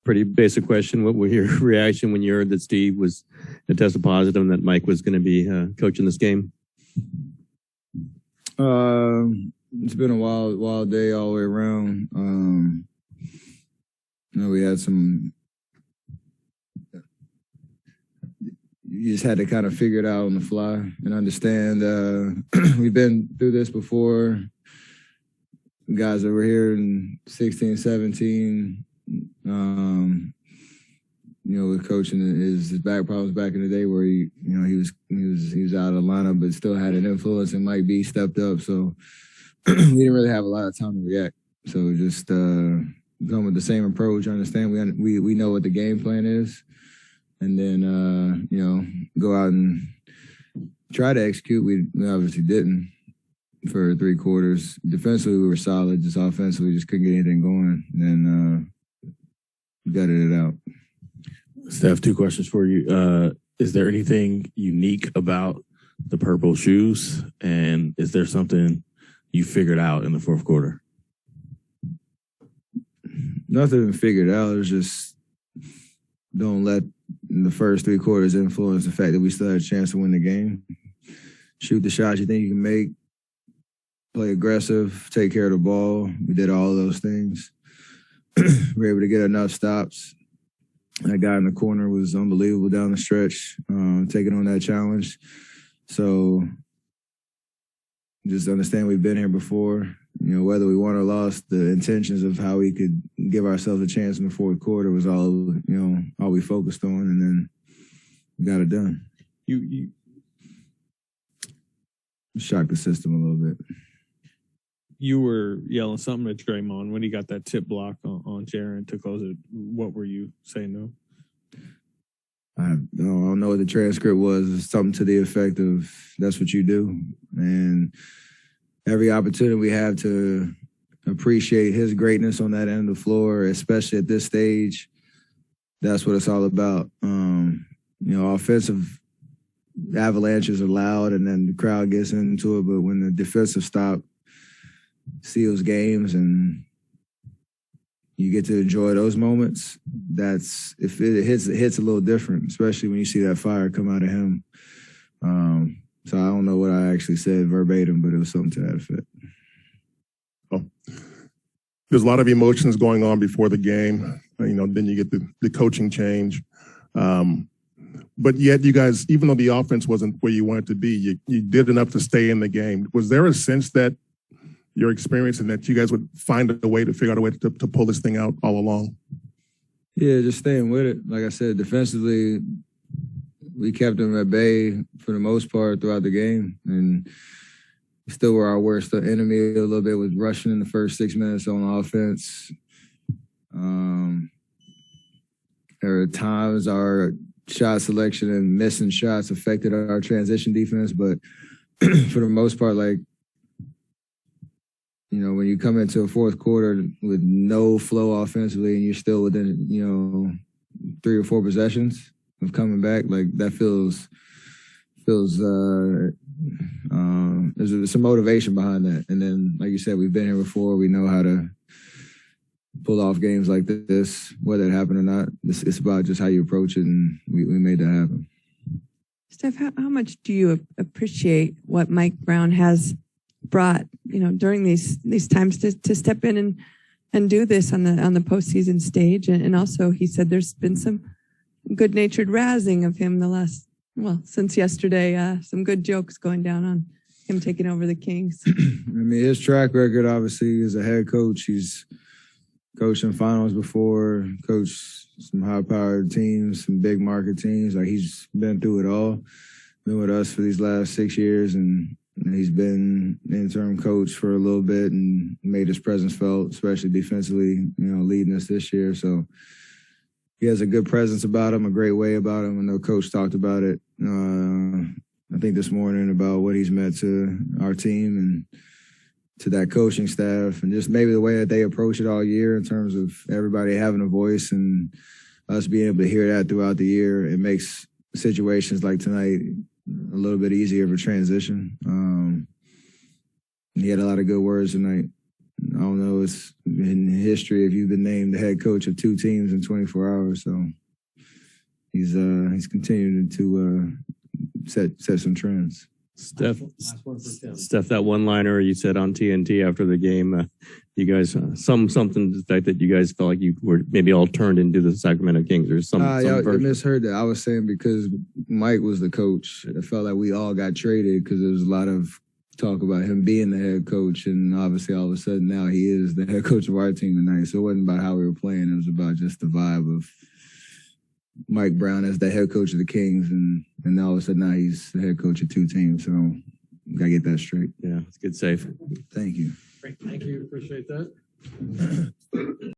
Pretty basic question. What was your reaction when you heard that Steve was tested positive and that Mike was going to be coaching this game? It's been a wild day all the way around. We had some. You just had to kind of figure it out on the fly and understand. We've been through this before. Guys that were here in 16, 17. With coaching his back problems back in the day where he was out of the lineup but still had an influence, and Mike B stepped up. So we didn't really have a lot of time to react. So just come with the same approach. Understand we know what the game plan is, and then go out and try to execute. We obviously didn't for 3 quarters. Defensively we were solid. Just offensively, just couldn't get anything going. And then gutted it out. Steph, 2 questions for you. Is there anything unique about the purple shoes? And is there something you figured out in the 4th quarter? Nothing figured out. It was just don't let the first 3 quarters influence the fact that we still had a chance to win the game. Shoot the shots you think you can make. Play aggressive. Take care of the ball. We did all of those things. We were able to get enough stops. That guy in the corner was unbelievable down the stretch, taking on that challenge. So just understand we've been here before. Whether we won or lost, the intentions of how we could give ourselves a chance in the 4th quarter was all we focused on, and then we got it done. You shocked the system a little bit. You were yelling something at Draymond when he got that tip block on Jaren to close it. What were you saying to him? I don't know what the transcript was. It's something to the effect of, that's what you do. And every opportunity we have to appreciate his greatness on that end of the floor, especially at this stage, that's what it's all about. Offensive avalanches are loud and then the crowd gets into it, but when the defensive stop seals games and you get to enjoy those moments, that's if it hits a little different, especially when you see that fire come out of him. So I don't know what I actually said verbatim, but it was something to that effect. Oh. There's a lot of emotions going on before the game. Then you get the coaching change. But yet you guys, even though the offense wasn't where you wanted to be, you did enough to stay in the game. Was there a sense that your experience and that you guys would find a way to figure out a way to pull this thing out all along? Yeah, just staying with it. Like I said, defensively, we kept them at bay for the most part throughout the game, and we still were our worst enemy a little bit with rushing in the first 6 minutes on offense. There are times our shot selection and missing shots affected our transition defense, but for the most part, when you come into a 4th quarter with no flow offensively and you're still within, 3 or 4 possessions of coming back, that feels there's some motivation behind that. And then, like you said, we've been here before. We know how to pull off games like this, whether it happened or not. It's about just how you approach it, and we made that happen. Steph, how much do you appreciate what Mike Brown has brought, during these times to step in and do this on the postseason stage? And also, he said there's been some good-natured razzing of him since yesterday. Some good jokes going down on him taking over the Kings. His track record, obviously, as a head coach, he's coached in finals before, coached some high-powered teams, some big market teams. He's been through it all. Been with us for these last 6 years, and he's been interim coach for a little bit and made his presence felt, especially defensively, leading us this year. So he has a good presence about him, a great way about him. I know Coach talked about it, I think this morning, about what he's meant to our team and to that coaching staff, and just maybe the way that they approach it all year in terms of everybody having a voice and us being able to hear that throughout the year. It makes situations like tonight a little bit easier of a transition. He had a lot of good words tonight, I don't know, it's in history if you've been named the head coach of 2 teams in 24 hours. So he's continuing to set some trends. Steph, that one-liner you said on TNT after the game, you guys, something to the fact that you guys felt like you were maybe all turned into the Sacramento Kings or some Y'all version. misheard that. I was saying because Mike was the coach, it felt like we all got traded because there was a lot of talk about him being the head coach, and obviously all of a sudden now he is the head coach of our team tonight. So it wasn't about how we were playing. It was about just the vibe of Mike Brown as the head coach of the Kings, and all of a sudden now he's the head coach of 2 teams. So gotta get that straight. Yeah, it's good save. Thank you. Thank you. Appreciate that.